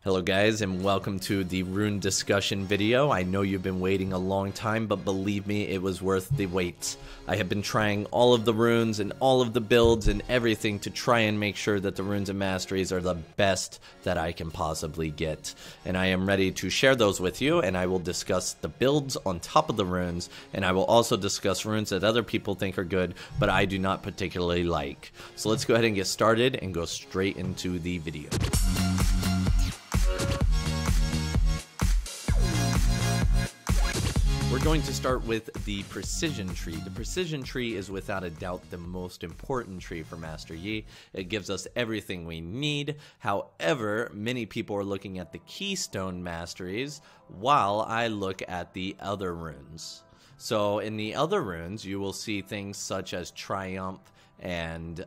Hello guys, and welcome to the rune discussion video. I know you've been waiting a long time, but believe me, it was worth the wait. I have been trying all of the runes and all of the builds and everything to try and make sure that the runes and masteries are the best that I can possibly get. And I am ready to share those with you, and I will discuss the builds on top of the runes, and I will also discuss runes that other people think are good, but I do not particularly like. So let's go ahead and get started and go straight into the video. We're going to start with the Precision Tree. The Precision Tree is without a doubt the most important tree for Master Yi. It gives us everything we need. However, many people are looking at the Keystone Masteries while I look at the other runes. So in the other runes, you will see things such as Triumph and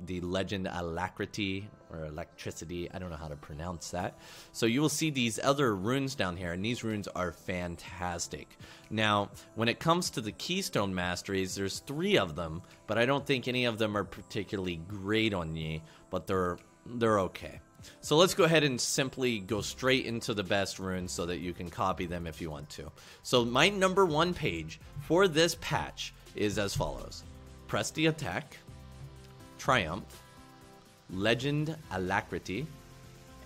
the legend Alacrity or Electricity. I don't know how to pronounce that. So you will see these other runes down here, and these runes are fantastic. Now, when it comes to the Keystone Masteries, there's 3 of them, but I don't think any of them are particularly great on Yi, but they're okay. So let's go ahead and simply go straight into the best runes so that you can copy them if you want to. So my number 1 page for this patch is as follows: Press the Attack, Triumph, Legend Alacrity,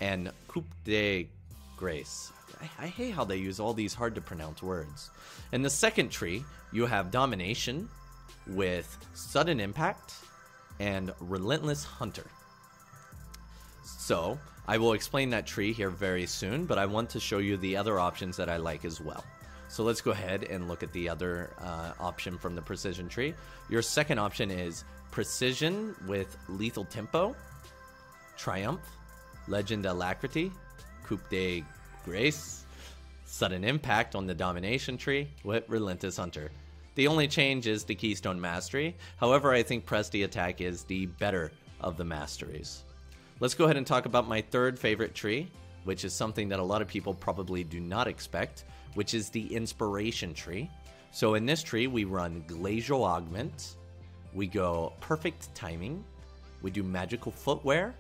and Coup de Grace. I hate how they use all these hard to pronounce words. In the second tree, you have Domination with Sudden Impact and Relentless Hunter. So I will explain that tree here very soon, but I want to show you the other options that I like as well. So let's go ahead and look at the other option from the Precision Tree. Your second option is Precision with Lethal Tempo, Triumph, Legend Alacrity, Coup de Grace, Sudden Impact on the Domination Tree with Relentless Hunter. The only change is the Keystone Mastery. However, I think Press the Attack is the better of the masteries. Let's go ahead and talk about my third favorite tree, which is something that a lot of people probably do not expect, which is the Inspiration Tree. So in this tree, we run Glacial Augment, we go Perfect Timing, we do Magical Footwear,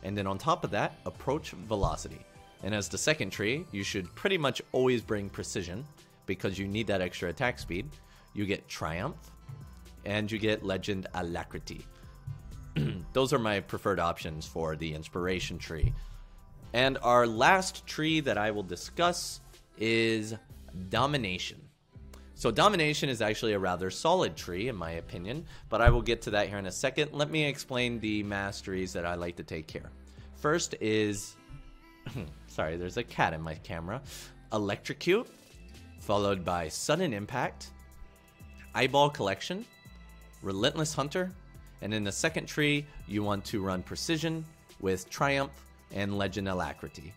and then on top of that, Approach Velocity. And as the second tree, you should pretty much always bring Precision because you need that extra attack speed. You get Triumph, and you get Legend Alacrity. Those are my preferred options for the Inspiration Tree. And our last tree that I will discuss is Domination. So Domination is actually a rather solid tree in my opinion, but I will get to that here in a second. Let me explain the masteries that I like to take here. First is, sorry, there's a cat in my camera. Electrocute, followed by Sudden Impact, Eyeball Collection, Relentless Hunter, and in the second tree, you want to run Precision with Triumph and Legend Alacrity.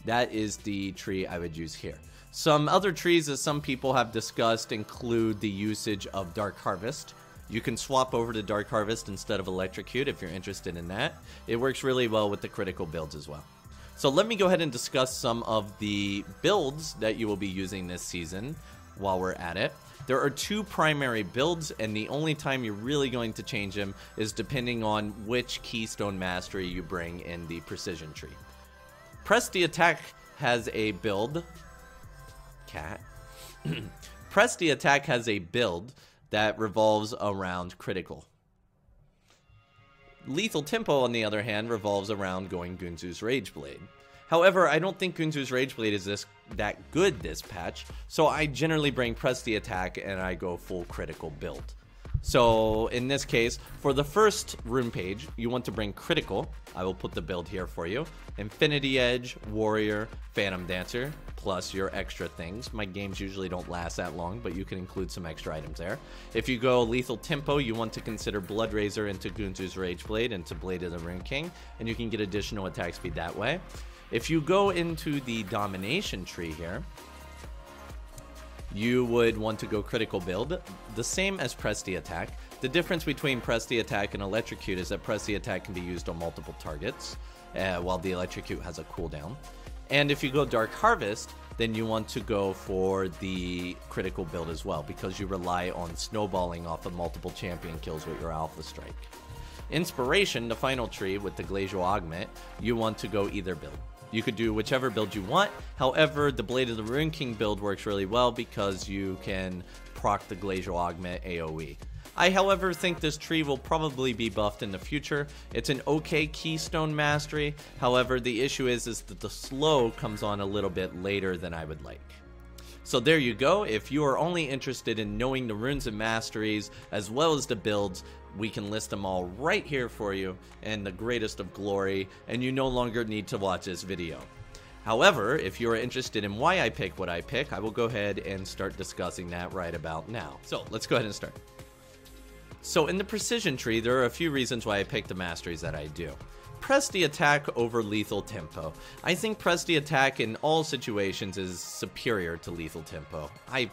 That is the tree I would use here. Some other trees that some people have discussed include the usage of Dark Harvest. You can swap over to Dark Harvest instead of Electrocute if you're interested in that. It works really well with the critical builds as well. So let me go ahead and discuss some of the builds that you will be using this season while we're at it. There are 2 primary builds, and the only time you're really going to change them is depending on which Keystone Mastery you bring in the Precision Tree. Press the Attack has a build. Press the Attack has a build that revolves around critical. Lethal Tempo, on the other hand, revolves around going Gunzu's Rageblade. However, I don't think Gunzu's Rageblade is that good this patch, so I generally bring Press the Attack and I go full critical build. So in this case, for the first rune page, you want to bring critical. I will put the build here for you. Infinity Edge, Warrior, Phantom Dancer, plus your extra things. My games usually don't last that long, but you can include some extra items there. If you go Lethal Tempo, you want to consider Blood Razor into Gunzu's Rageblade into Blade of the Rune King, and you can get additional attack speed that way. If you go into the Domination Tree here, you would want to go critical build, the same as Press the Attack. The difference between Press the Attack and Electrocute is that Press the Attack can be used on multiple targets, while the Electrocute has a cooldown. And if you go Dark Harvest, then you want to go for the critical build as well, because you rely on snowballing off of multiple champion kills with your Alpha Strike. Inspiration, the final tree with the Glacial Augment, you want to go either build. You could do whichever build you want. However, the Blade of the Rune King build works really well because you can proc the Glacial Augment AoE. I, however, think this tree will probably be buffed in the future. It's an okay Keystone Mastery. However, the issue is that the slow comes on a little bit later than I would like. So there you go. If you are only interested in knowing the runes and masteries as well as the builds, we can list them all right here for you in the greatest of glory, and you no longer need to watch this video. However, if you are interested in why I pick what I pick, I will go ahead and start discussing that right about now. So let's go ahead and start. So in the precision tree, there are a few reasons why I pick the masteries that I do. Press the attack over lethal tempo. I think press the attack in all situations is superior to lethal tempo. I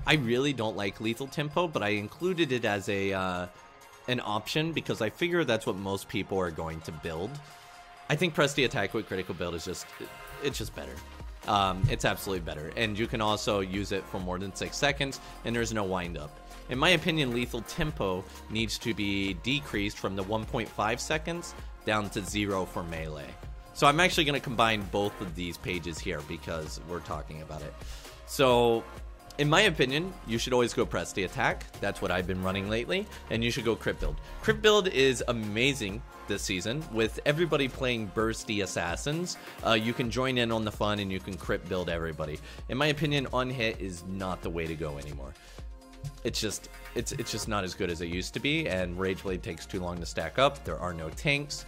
really don't like lethal tempo, but I included it as an option because I figure that's what most people are going to build. I think press the attack with critical build is just better. It's absolutely better, and you can also use it for more than 6 seconds, and there's no wind up. In my opinion, lethal tempo needs to be decreased from the 1.5 seconds down to 0 for melee. So I'm actually going to combine both of these pages here because we're talking about it. So in my opinion, you should always go press the attack. That's what I've been running lately, and you should go crit build. Crit build is amazing this season with everybody playing bursty assassins. You can join in on the fun and you can crit build everybody. In my opinion, on hit is not the way to go anymore. It's just not as good as it used to be, and Rageblade takes too long to stack up. There are no tanks,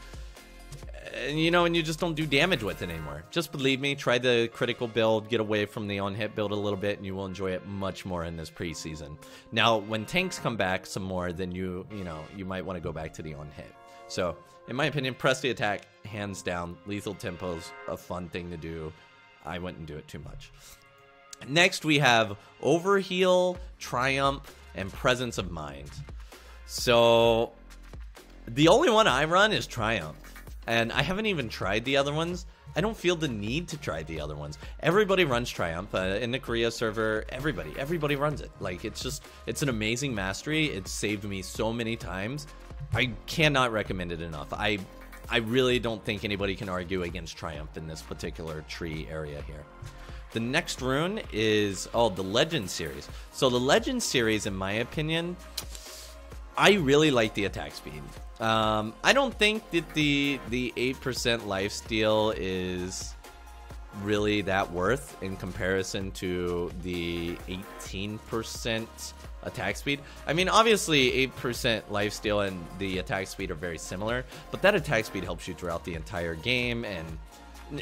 and you just don't do damage with it anymore. Just believe me, try the critical build, get away from the on-hit build a little bit, and you will enjoy it much more in this preseason. Now, when tanks come back some more, then you might want to go back to the on-hit. So, in my opinion, press the attack, hands down. Lethal tempo's a fun thing to do. I wouldn't do it too much. Next, we have Overheal, Triumph, and Presence of Mind. So, the only one I run is Triumph, and I haven't even tried the other ones. I don't feel the need to try the other ones. Everybody runs Triumph. In the Korea server, everybody runs it. Like, it's an amazing mastery. It's saved me so many times. I cannot recommend it enough. I really don't think anybody can argue against Triumph in this particular tree area here. The next rune is, the Legend series. So the Legend series, in my opinion, I really like the attack speed. I don't think that the 8% lifesteal is really that worth in comparison to the 18% attack speed. I mean, obviously 8% lifesteal and the attack speed are very similar, but that attack speed helps you throughout the entire game, and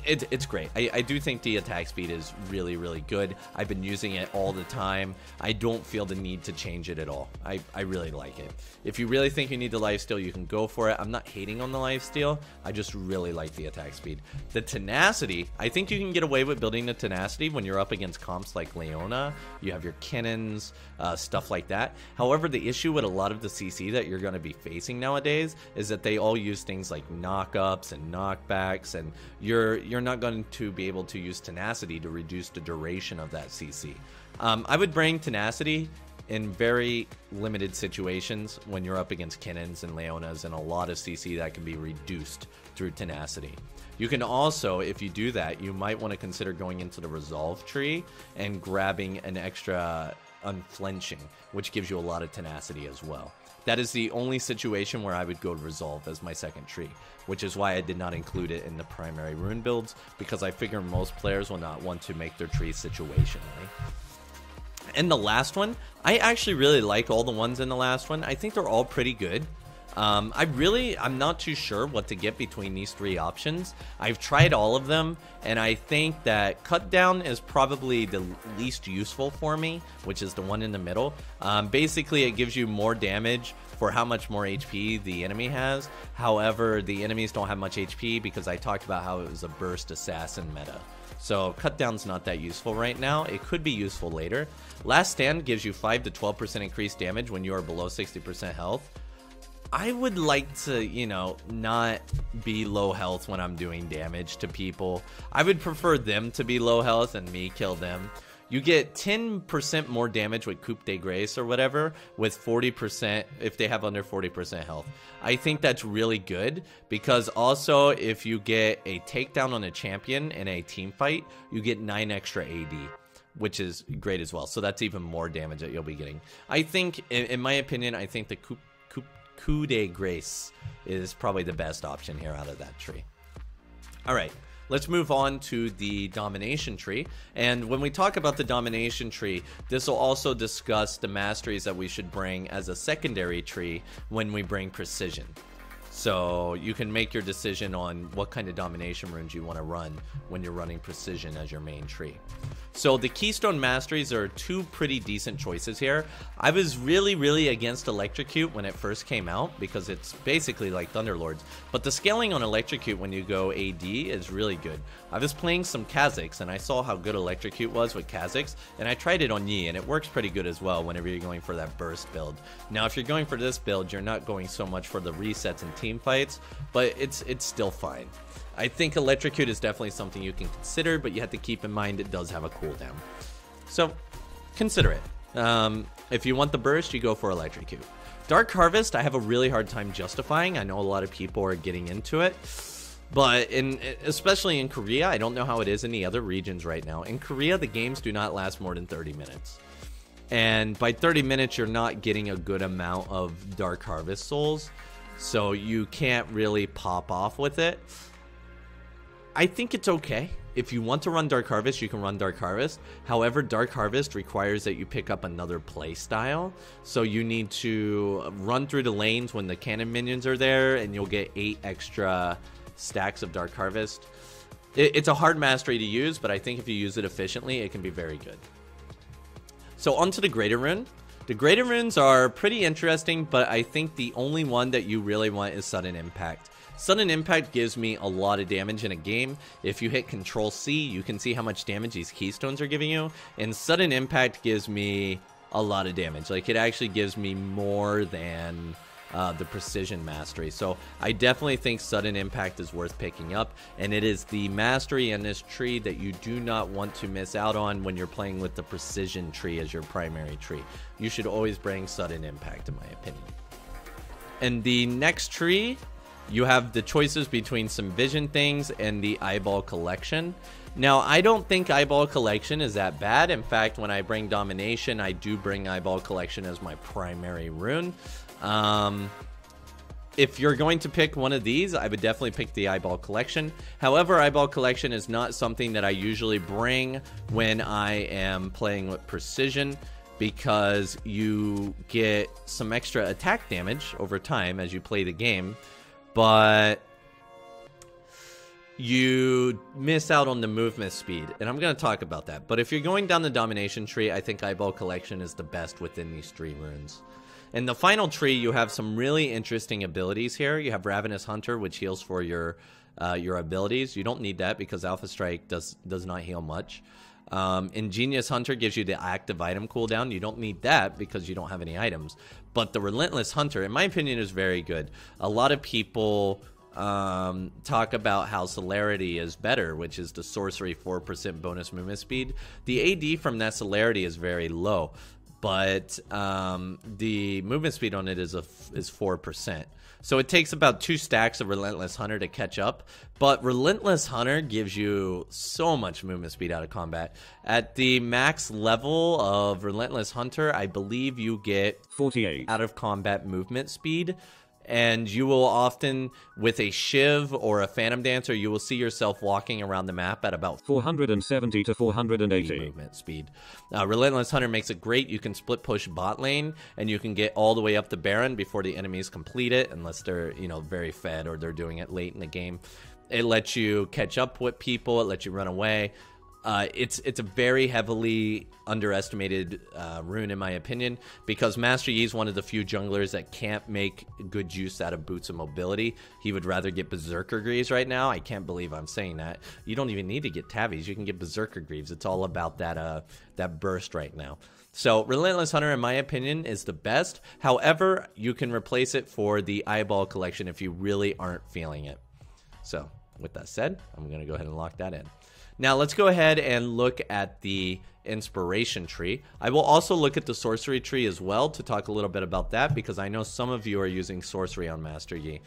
it's great. I do think the attack speed is really, really good. I've been using it all the time. I don't feel the need to change it at all. I really like it. If you really think you need the lifesteal, you can go for it. I'm not hating on the lifesteal. I just really like the attack speed. The tenacity, I think you can get away with building the tenacity when you're up against comps like Leona. You have your Cannons, stuff like that. However, the issue with a lot of the CC that you're going to be facing nowadays is that they all use things like knockups and knockbacks, and you're not going to be able to use tenacity to reduce the duration of that CC. I would bring tenacity in very limited situations when you're up against Cannons and Leonas and a lot of CC that can be reduced through tenacity. You can also, if you do that, you might want to consider going into the Resolve tree and grabbing an extra Unflinching, which gives you a lot of tenacity as well. That is the only situation where I would go to Resolve as my second tree, which is why I did not include it in the primary rune builds, because I figure most players will not want to make their tree situationally. And the last one, I actually really like all the ones in the last one. I think they're all pretty good. I'm not too sure what to get between these three options. I've tried all of them, and I think that Cut Down is probably the least useful for me, which is the one in the middle. Basically, it gives you more damage for how much more HP the enemy has. However, the enemies don't have much HP because I talked about how it was a burst assassin meta. So Cut Down's not that useful right now. It could be useful later. Last Stand gives you 5 to 12% increased damage when you are below 60% health. I would like to, not be low health when I'm doing damage to people. I would prefer them to be low health and me kill them. You get 10% more damage with Coupe de Grace or whatever, with 40% if they have under 40% health. I think that's really good, because also if you get a takedown on a champion in a team fight, you get 9 extra AD, which is great as well. So that's even more damage that you'll be getting. I think, in my opinion, I think the Coupe de Grace is probably the best option here out of that tree. All right. Let's move on to the Domination Tree. And when we talk about the Domination Tree, this will also discuss the masteries that we should bring as a secondary tree when we bring Precision. So you can make your decision on what kind of domination runes you want to run when you're running Precision as your main tree. So the Keystone Masteries are 2 pretty decent choices here. I was really against Electrocute when it first came out, because it's basically like Thunderlords. But the scaling on Electrocute when you go AD is really good. I was playing some Kha'Zix and I saw how good Electrocute was with Kha'Zix, and I tried it on Yi, and it works pretty good as well whenever you're going for that burst build. Now if you're going for this build, you're not going so much for the resets and team fights, but it's still fine. I think Electrocute is definitely something you can consider, but you have to keep in mind it does have a cooldown. So consider it. If you want the burst, you go for Electrocute. Dark Harvest, I have a really hard time justifying. I know a lot of people are getting into it, but especially in Korea, I don't know how it is in the other regions right now. In Korea, the games do not last more than 30 minutes. And by 30 minutes, you're not getting a good amount of Dark Harvest souls, so you can't really pop off with it. I think it's okay. If you want to run Dark Harvest, you can run Dark Harvest. However, Dark Harvest requires that you pick up another play style. So you need to run through the lanes when the cannon minions are there, and you'll get 8 extra stacks of Dark Harvest. It's a hard mastery to use, but I think if you use it efficiently, it can be very good. So onto the Greater Rune. The Greater Runes are pretty interesting, but I think the only one that you really want is Sudden Impact. Sudden Impact gives me a lot of damage in a game. If you hit Control C, you can see how much damage these keystones are giving you. And Sudden Impact gives me a lot of damage. Like, it actually gives me more than the Precision Mastery. So I definitely think Sudden Impact is worth picking up. And it is the mastery in this tree that you do not want to miss out on when you're playing with the Precision tree as your primary tree. You should always bring Sudden Impact, in my opinion. And the next tree, you have the choices between some vision things and the eyeball collection. Now, I don't think eyeball collection is that bad. In fact, when I bring domination, I do bring eyeball collection as my primary rune. If you're going to pick one of these, I would definitely pick the eyeball collection. However, eyeball collection is not something that I usually bring when I am playing with Precision, because you get some extra attack damage over time as you play the game, but you miss out on the movement speed, and I'm going to talk about that. But if you're going down the domination tree, I think eyeball collection is the best within these 3 runes. In the final tree, you have some really interesting abilities here. You have Ravenous Hunter, which heals for your abilities. You don't need that because Alpha Strike does not heal much. Ingenious Hunter gives you the active item cooldown. You don't need that because you don't have any items. But the Relentless Hunter, in my opinion, is very good. A lot of people talk about how Celerity is better, which is the sorcery 4% bonus movement speed. The AD from that Celerity is very low, but the movement speed on it is 4%. So it takes about 2 stacks of Relentless Hunter to catch up, but Relentless Hunter gives you so much movement speed out of combat. At the max level of Relentless Hunter, I believe you get 48 out of combat movement speed. And you will often, with a Shiv or a Phantom Dancer, you will see yourself walking around the map at about 470 to 480 movement speed. Relentless Hunter makes it great. You can split push bot lane, and you can get all the way up the Baron before the enemies complete it, unless they're, very fed or they're doing it late in the game. It lets you catch up with people. It lets you run away. It's a very heavily underestimated rune, in my opinion, because Master Yi is one of the few junglers that can't make good use out of Boots of Mobility. He would rather get Berserker Greaves right now. I can't believe I'm saying that. You don't even need to get Tavis. You can get Berserker Greaves. It's all about that burst right now. So Relentless Hunter, in my opinion, is the best. However, you can replace it for the Eyeball Collection if you really aren't feeling it. So with that said, I'm going to go ahead and lock that in. Now let's go ahead and look at the inspiration tree. I will also look at the sorcery tree as well to talk a little bit about that, because I know some of you are using sorcery on Master Yi.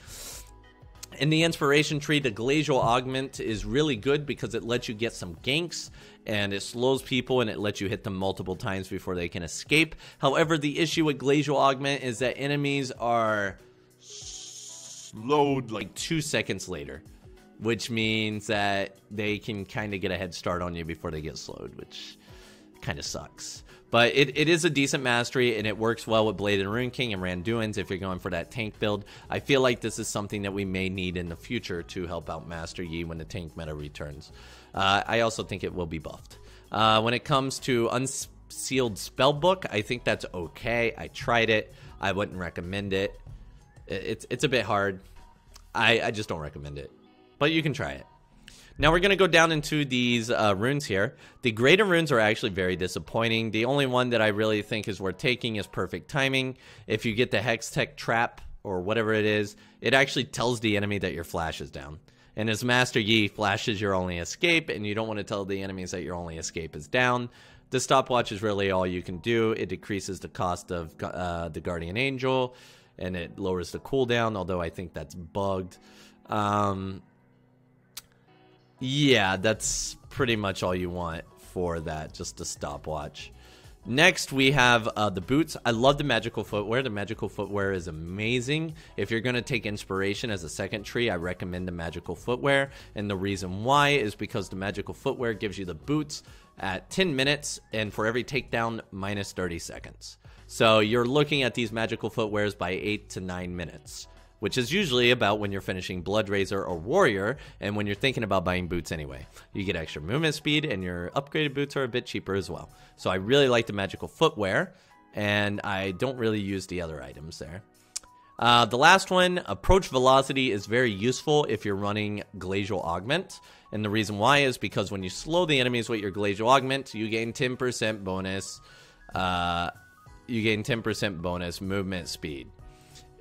In the inspiration tree, the glacial augment is really good because it lets you get some ganks and it slows people and it lets you hit them multiple times before they can escape. However, the issue with glacial augment is that enemies are slowed like 2 seconds later, which means that they can kind of get a head start on you before they get slowed, which kind of sucks. But it is a decent mastery, and it works well with Blade and Rune King and Randuin's if you're going for that tank build. I feel like this is something that we may need in the future to help out Master Yi when the tank meta returns. I also think it will be buffed. When it comes to Unsealed Spellbook, I think that's okay. I tried it. I wouldn't recommend it. It's a bit hard. I just don't recommend it. But you can try it. Now we're going to go down into these runes here. The greater runes are actually very disappointing. The only one that I really think is worth taking is Perfect Timing. If you get the Hextech Trap or whatever it is, it actually tells the enemy that your flash is down. And as Master Yi, flash is your only escape, and you don't want to tell the enemies that your only escape is down. The stopwatch is really all you can do. It decreases the cost of the Guardian Angel, and it lowers the cooldown, although I think that's bugged. Yeah, that's pretty much all you want for that, just a stopwatch. Next, we have the boots. I love the magical footwear. The magical footwear is amazing. If you're going to take inspiration as a second tree, I recommend the magical footwear. And the reason why is because the magical footwear gives you the boots at 10 minutes, and for every takedown, minus 30 seconds. So you're looking at these magical footwears by 8 to 9 minutes. Which is usually about when you're finishing Blood Razor or Warrior, and when you're thinking about buying boots anyway. You get extra movement speed, and your upgraded boots are a bit cheaper as well. So I really like the magical footwear, and I don't really use the other items there. The last one, Approach Velocity, is very useful if you're running Glacial Augment. And the reason why is because when you slow the enemies with your Glacial Augment, you gain 10% bonus. You gain 10% bonus movement speed.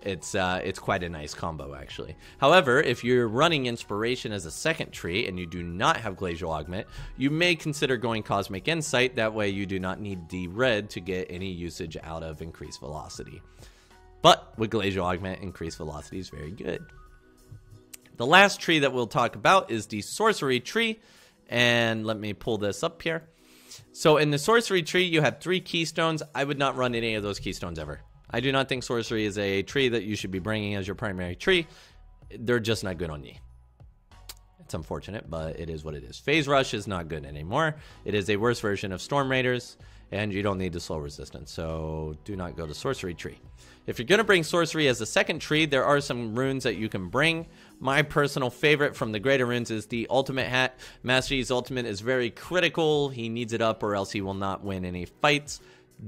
It's quite a nice combo, actually. However, if you're running Inspiration as a second tree and you do not have Glacial Augment, you may consider going Cosmic Insight. That way you do not need the red to get any usage out of Increased Velocity. But with Glacial Augment, Increased Velocity is very good. The last tree that we'll talk about is the Sorcery Tree. And let me pull this up here. So in the Sorcery Tree, you have 3 keystones. I would not run any of those keystones ever. I do not think sorcery is a tree that you should be bringing as your primary tree. They're just not good on Yi. It's unfortunate, but it is what it is. Phase Rush is not good anymore. It is a worse version of Storm Raiders, and you don't need the slow resistance, so do not go to Sorcery Tree. If you're going to bring sorcery as a second tree, there are some runes that you can bring. My personal favorite from the greater runes is the Ultimate Hat. Master Yi's ultimate is very critical. He needs it up or else he will not win any fights.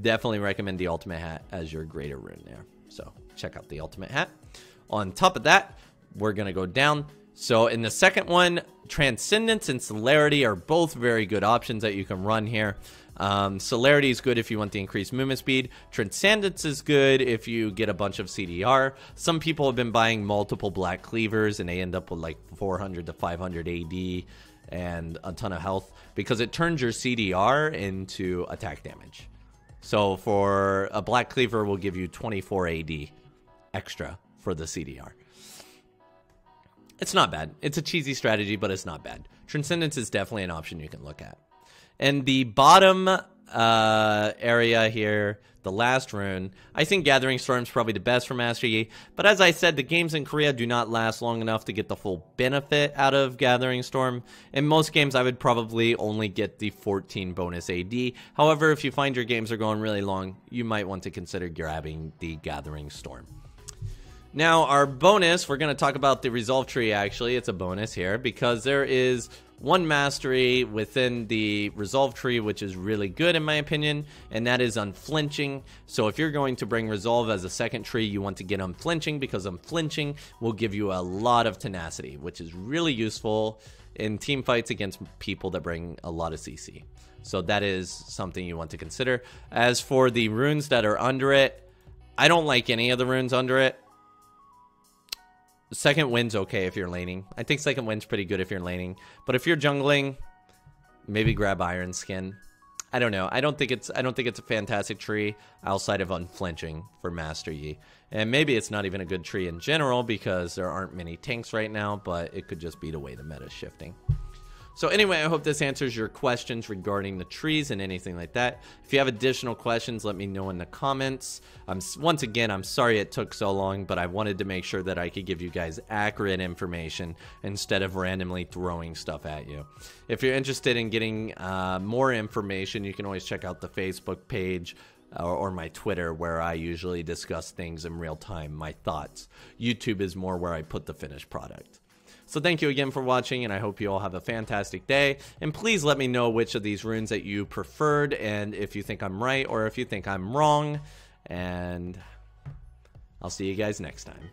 Definitely recommend the Ultimate Hat as your greater rune there. So check out the Ultimate Hat. On top of that, we're going to go down. So in the second one, Transcendence and Celerity are both very good options that you can run here. Celerity is good if you want the increased movement speed. Transcendence is good if you get a bunch of CDR. Some people have been buying multiple Black Cleavers and they end up with like 400 to 500 AD and a ton of health because it turns your CDR into attack damage. So for a Black Cleaver will give you 24 AD extra for the CDR. It's not bad. It's a cheesy strategy, but it's not bad. Transcendence is definitely an option you can look at. And the bottom area here, the last rune, I think Gathering Storm is probably the best for Master Yi. But as I said, the games in Korea do not last long enough to get the full benefit out of Gathering Storm. In most games, I would probably only get the 14 bonus AD. However, if you find your games are going really long, you might want to consider grabbing the Gathering Storm. Now, our bonus, we're going to talk about the Resolve Tree, actually. It's a bonus here because there is one mastery within the Resolve Tree, which is really good in my opinion, and that is Unflinching. So if you're going to bring Resolve as a second tree, you want to get Unflinching because Unflinching will give you a lot of tenacity, which is really useful in team fights against people that bring a lot of CC. So that is something you want to consider. As for the runes that are under it, I don't like any of the runes under it. Second Wind's okay if you're laning. I think Second Wind's pretty good if you're laning. But if you're jungling, Maybe grab Iron Skin. I don't know. I don't think it's a fantastic tree outside of Unflinching for Master Yi. And maybe it's not even a good tree in general because there aren't many tanks right now, but it could just be the way the meta is shifting. So anyway, I hope this answers your questions regarding the trees and anything like that. If you have additional questions, let me know in the comments. Once again, I'm sorry it took so long, but I wanted to make sure that I could give you guys accurate information instead of randomly throwing stuff at you. If you're interested in getting more information, you can always check out the Facebook page or my Twitter, where I usually discuss things in real time, my thoughts. YouTube is more where I put the finished product. So thank you again for watching, and I hope you all have a fantastic day. And please let me know which of these runes that you preferred, and if you think I'm right or if you think I'm wrong. And I'll see you guys next time.